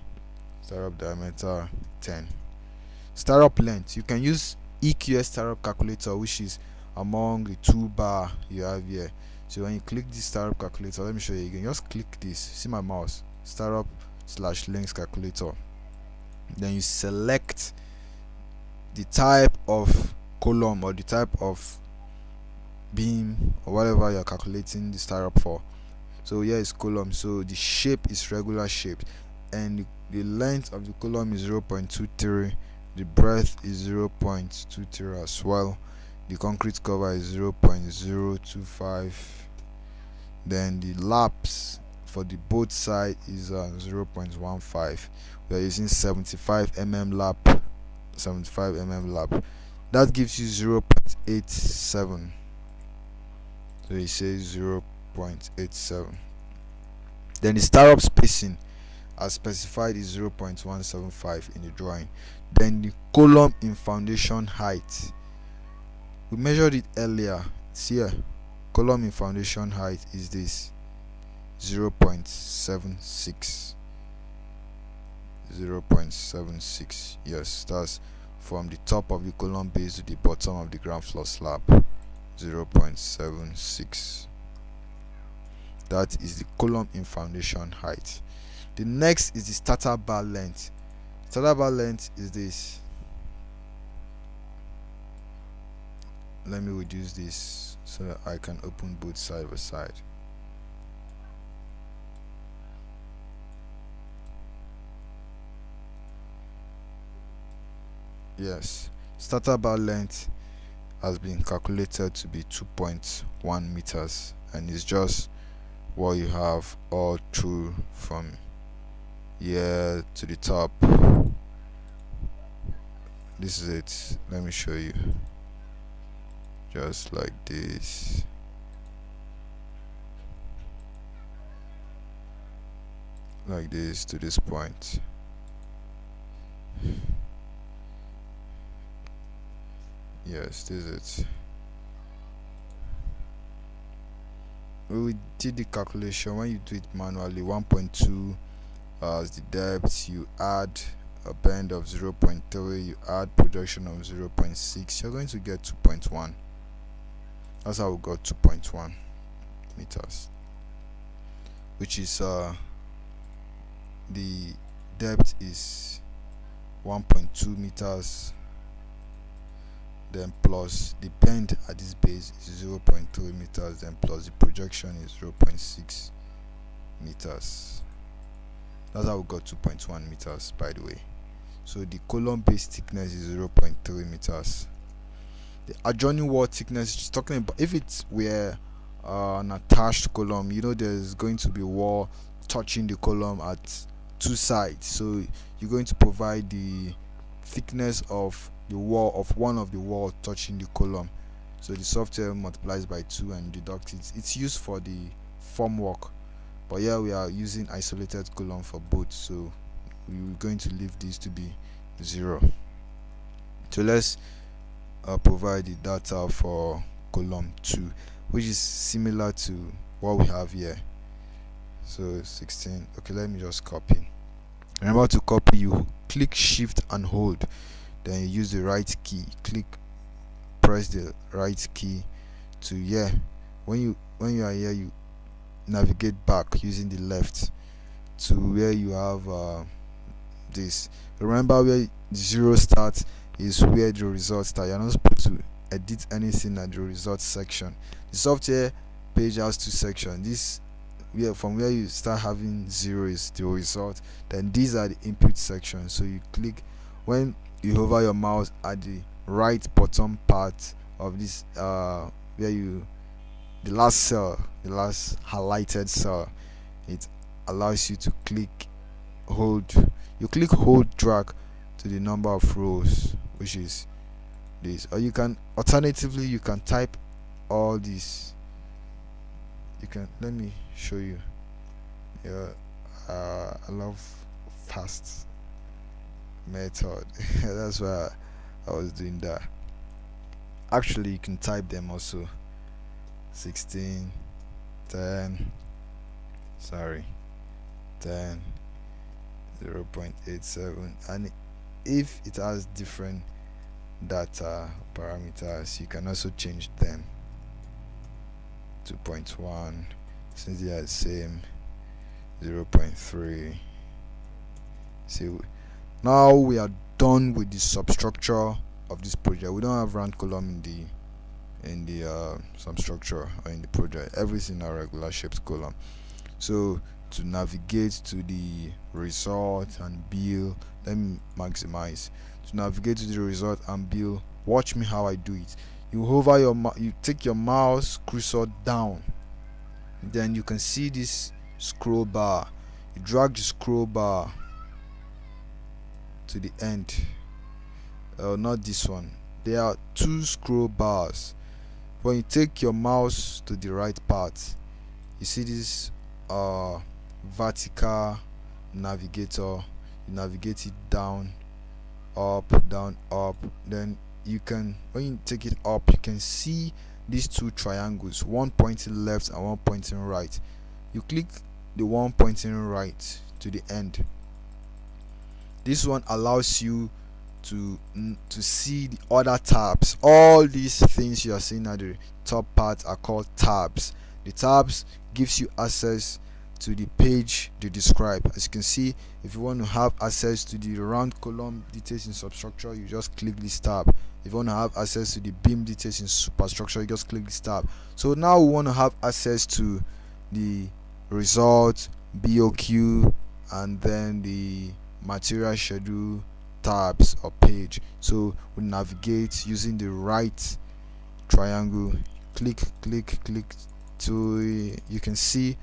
stirrup diameter 10. Stirrup length, you can use EQS stirrup calculator, which is among the 2 bar you have here. So when you click this stirrup calculator, let me show you again. Just click this, see my mouse, stirrup/length calculator. Then you select the type of column or the type of beam or whatever you're calculating the stirrup for. So here is column, so the shape is regular shape, and the length of the column is 0.23, the breadth is 0.23 as well, the concrete cover is 0.025, then the laps for the both side is 0.15. we are using 75 lap. That gives you 0.87. so it says 0.87. then the stirrup spacing as specified is 0.175 in the drawing. Then the column in foundation height, we measured it earlier. It's here. Column in foundation height is this 0.76. Yes, that's from the top of the column base to the bottom of the ground floor slab, 0.76. That is the column in foundation height. The next is the starter bar length. Starter bar length is this. Let me reduce this so that I can open both side by side. Yes, starter bar length has been calculated to be 2.1 meters, and it's just what you have all through from here to the top. This is it. Let me show you. Just like this. Like this to this point. Yes, this is it. We did the calculation. When you do it manually, 1.2 as the depth, you add a bend of 0.3, you add projection of 0.6, you're going to get 2.1. That's how we got 2.1 meters, which is the depth is 1.2 meters, then plus the bend at this base is 0.3 meters, then plus the projection is 0.6 meters. That's how we got 2.1 meters, by the way. So the column base thickness is 0.3 meters. The adjoining wall thickness is talking about if it were an attached column, you know there's going to be wall touching the column at two sides, so you're going to provide the thickness of the wall of one of the wall touching the column, so the software multiplies by 2 and deducts it. It's used for the formwork, but here we are using isolated column for both, so we're going to leave this to be 0. So let's provide the data for column 2, which is similar to what we have here. So 16. Okay, let me just copy. Remember to copy, you click shift and hold, then you use the right key, press the right key to here. When you are here, you navigate back using the left to where you have this. Remember where 0 starts is where the results start. You're not supposed to edit anything at the results section. The software page has 2 sections. This from where you start having 0 is the result, then these are the input sections. So you click, when you hover your mouse at the right bottom part of this where the last cell, the last highlighted cell, it allows you to hold drag to the number of rows, which is this. Or you can alternatively, you can type all these. You can, let me show you. I love fast method. That's why I was doing that. Actually, you can type them also. 16, 10, 0.87, and if it has different data parameters, you can also change them. 2.1, since they are the same. 0.3. See, now we are done with the substructure of this project. We don't have round column in the substructure or in the project. Everything a regular shaped column. So to navigate to the result and build, let me maximize. To navigate to the result and build, watch me how I do it. You hover you take your mouse cursor down, then you can see this scroll bar. You drag the scroll bar to the end. Not this one. There are 2 scroll bars. When you take your mouse to the right part, you see this vertical navigator. You navigate it down, up, then you can, when you take it up, you can see these 2 triangles, one pointing left and one pointing right. You click the one pointing right to the end. This one allows you to see the other tabs. All these things you are seeing at the top part are called tabs. The tabs gives you access to the page they describe. As you can see, if you want to have access to the round column details in substructure, you just click this tab. If you want to have access to the beam details in superstructure, you just click this tab. So now we want to have access to the result, BOQ, and then the material schedule tabs or page. So we navigate using the right triangle, click to you can see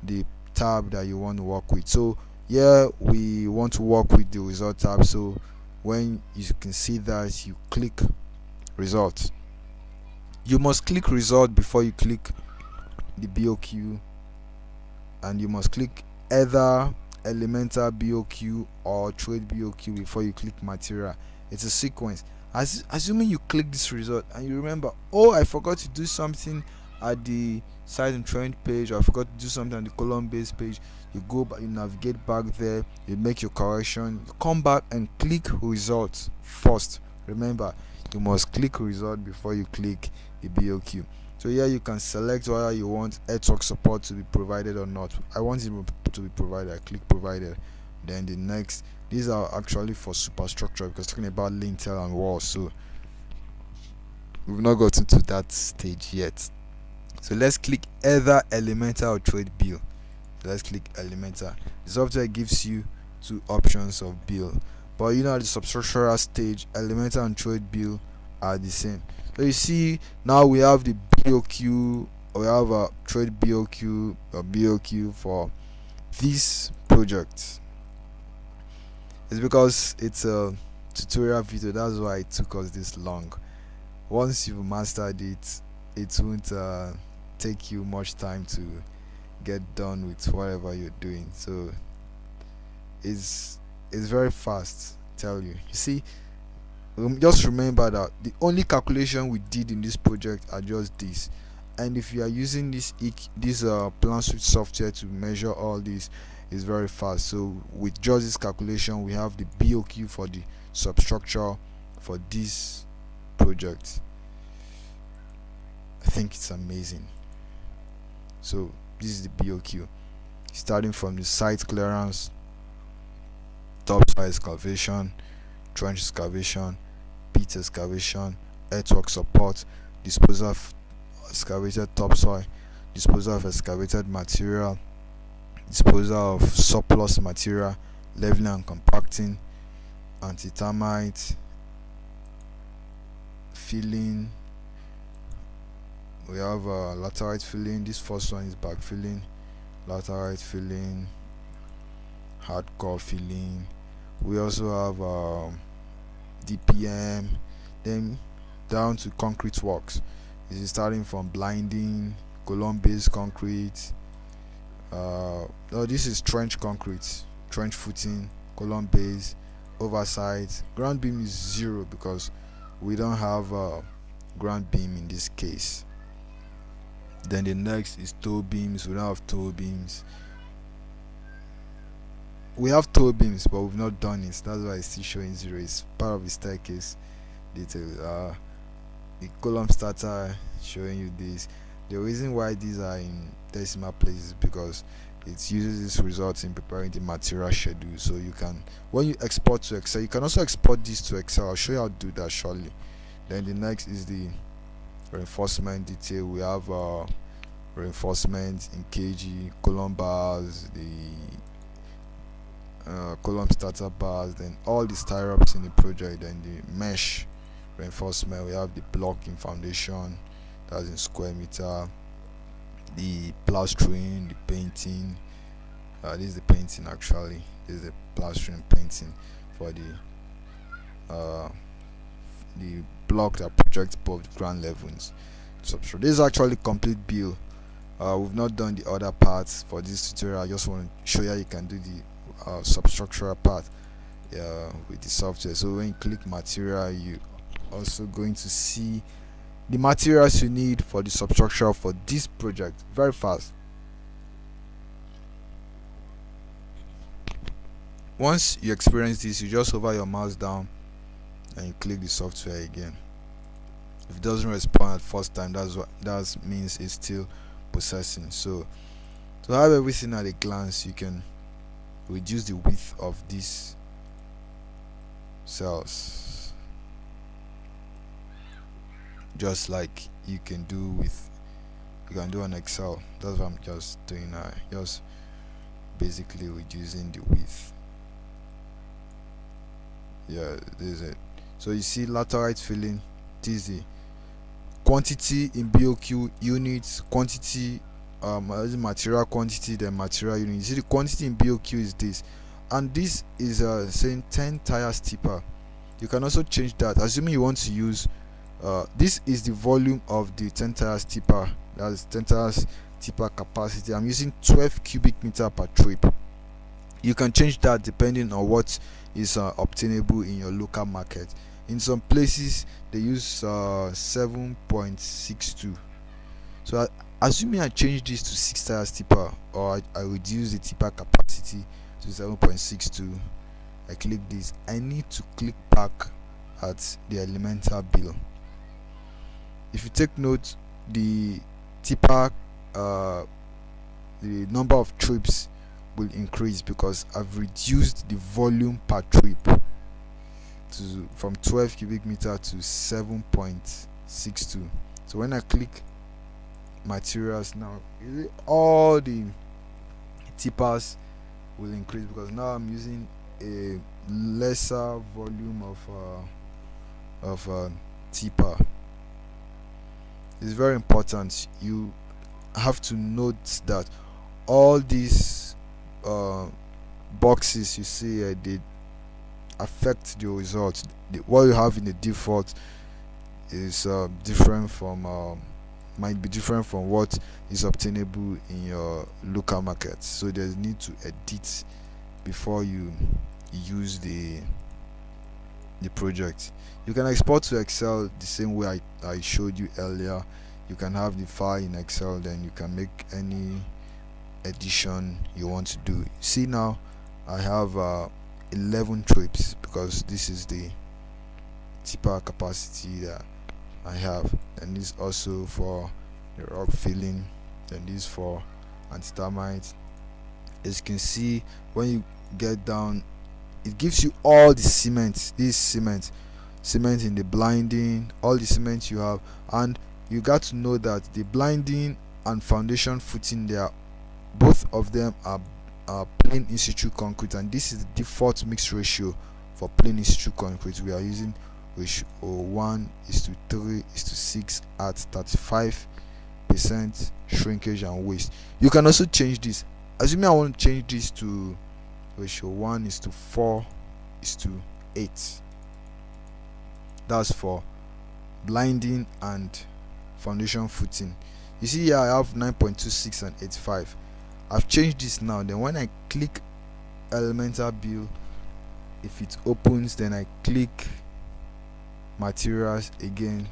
the tab that you want to work with. So here we want to work with the result tab. So when you can see that, you click result. You must click result before you click the BOQ, and you must click either elemental BOQ or trade BOQ before you click material. It's a sequence. Assuming you click this result and you remember, oh, I forgot to do something at the site and trend page, or I forgot to do something on the column based page, you go back, you navigate back there, you make your correction, you come back and click result first. Remember, you must click result before you click the BOQ. So here you can select whether you want network support to be provided or not. I want it to be provided. I click provided. Then the next, these are actually for superstructure because talking about lintel and walls, so we've not gotten to that stage yet. So let's click either elemental or trade bill. Let's click elemental. The software gives you two options of bill, but you know at the substructural stage, elemental and trade bill are the same. So you see now we have the BOQ, or we have a trade BOQ or BOQ for this project. It's because it's a tutorial video, that's why it took us this long. Once you've mastered it, it won't take you much time to get done with whatever you're doing. So it's very fast, tell you. You see, just remember that the only calculation we did in this project are just this, and if you are using this plan suite software to measure all this, is very fast. So with just this calculation, we have the BOQ for the substructure for this project. I think it's amazing. So this is the BOQ, starting from the site clearance, topsoil excavation, trench excavation, pit excavation, earthwork support, disposal of excavated topsoil, disposal of excavated material, disposal of surplus material, leveling and compacting, anti-termite, filling. We have laterite filling. This first one is backfilling, laterite filling, hardcore filling. We also have DPM, then down to concrete works. This is starting from blinding, column based concrete. No, this is trench concrete, trench footing, column base, oversight. Ground beam is 0 because we don't have ground beam in this case. Then the next is toe beams. We don't have toe beams. We have toe beams, but we've not done it. That's why it's still showing 0. It's part of the staircase detail. The column starter showing you this. The reason why these are in decimal places is because it uses this result in preparing the material schedule. So you can, when you export to Excel, you can also export this to Excel. I'll show you how to do that shortly. Then the next is the reinforcement detail. We have reinforcement in kg, column bars, the column starter bars, then all the stirrups in the project, then the mesh reinforcement. We have the blocking foundation, that's in square meter, the plastering, the painting. This is the painting actually. This is the plastering painting for the block that projects above the ground levels. So this is actually complete build. We've not done the other parts for this tutorial. I just want to show you how you can do the substructural part with the software. So when you click material, you also going to see the materials you need for the substructure for this project. Very fast. Once you experience this, you just hover your mouse down and you click the software again. If it doesn't respond at first time, that means it's still processing. So to have everything at a glance, you can reduce the width of these cells, just like you can do on Excel. That's what I'm just doing now, just basically reducing the width. Yeah, this is it. So you see laterite filling, this is the quantity in BOQ units, quantity material quantity, then material unit. You see the quantity in BOQ is this, and this is saying 10 tires tipper. You can also change that, assuming you want to use this is the volume of the 10 tires tipper. That's 10 tires tipper capacity. I'm using 12 cubic meter per trip. You can change that depending on what is obtainable in your local market. In some places they use 7.62. So assuming I change this to 6 tires tipper, or I reduce the tipper capacity to 7.62, I click this. I need to click back at the elemental bill. If you take note, the tipper the number of trips will increase because I've reduced the volume per trip from 12 cubic meter to 7.62. So when I click materials now, all the tippers will increase because now I'm using a lesser volume of tipper. It's very important. You have to note that all these boxes you see here, they affect the result. What you have in the default is different from might be different from what is obtainable in your local market. So there's need to edit before you use the project. You can export to Excel the same way I showed you earlier. You can have the file in Excel, then you can make any addition you want to do. See, now I have 11 trips because this is the tipper capacity that I have, and this also for the rock filling, then this for anti-termite. As you can see, when you get down, it gives you all the cement, this cement in the blinding, all the cement you have. And you got to know that the blinding and foundation footing, there, both of them are plain in situ concrete, and this is the default mix ratio for plain in situ concrete. We are using ratio 1:3:6 at 35% shrinkage and waste. You can also change this. Assuming I want to change this to ratio 1:4:8. That's for blinding and foundation footing. You see here I have 9.26 and 85. I've changed this now. Then when I click elemental bill, if it opens, then I click materials again,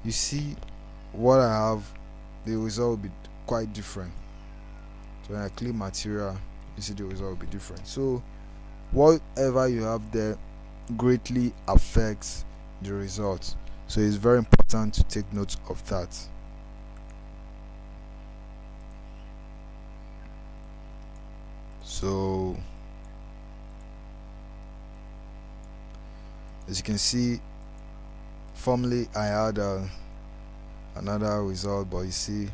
you see what I have, the result will be quite different. So when I click material, you see the result will be different. So whatever you have there greatly affects the result. So it's very important to take note of that. So as you can see, formerly I had another result, but you see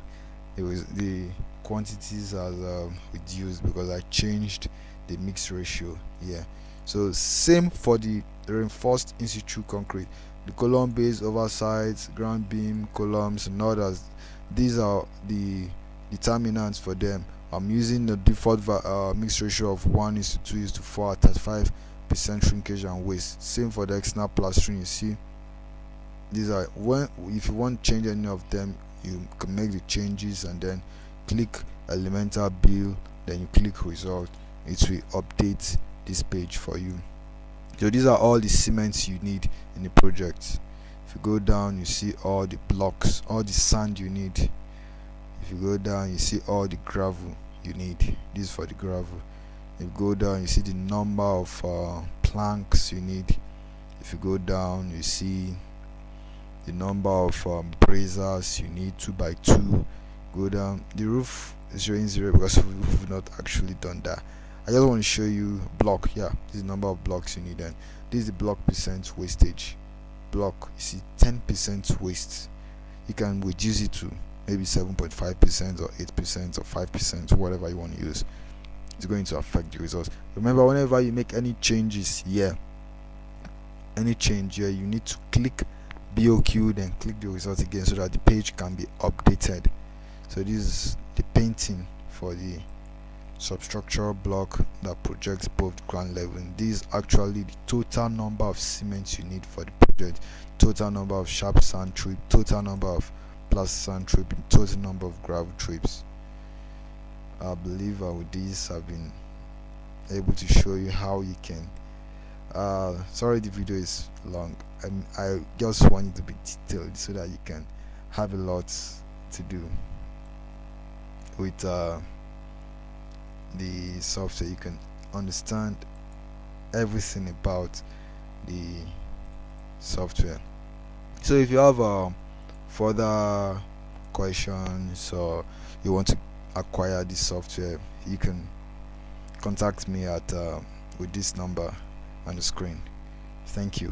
it was the quantities has reduced because I changed the mix ratio here. So same for the reinforced in situ concrete, the column base, oversides, ground beam, columns, and others. These are the determinants for them. I'm using the default mix ratio of 1:2:4 at 35% shrinkage and waste. Same for the external plastering. You see, these are if you want to change any of them, you can make the changes and then click elemental bill, then you click result. It will update this page for you. So these are all the cements you need in the project. If you go down, you see all the blocks, all the sand you need. If you go down, you see all the gravel you need. This is for the gravel. If you go down, you see the number of planks you need. If If you go down, you see the number of braziers you need, 2 by 2. Go down, the roof is showing 0 because we've not actually done that. I just want to show you block. Yeah, this is the number of blocks you need, and this is the block percent wastage. Block, you see 10% waste. You can reduce it to maybe 7.5% or 8% or 5%, whatever you want to use. It's going to affect the results. Remember, whenever you make any changes here, you need to click BOQ, then click the results again so that the page can be updated. So this is the painting for the substructure block that projects both ground level. This is actually the total number of cement you need for the project, total number of sharp sand trip, total number of plus sand trip, and total number of gravel trips. I believe with this I've been able to show you how you can sorry the video is long. I just want it to be detailed so that you can have a lot to do with the software. You can understand everything about the software. So if you have further questions or you want to acquire this software, you can contact me at with this number on the screen. Thank you.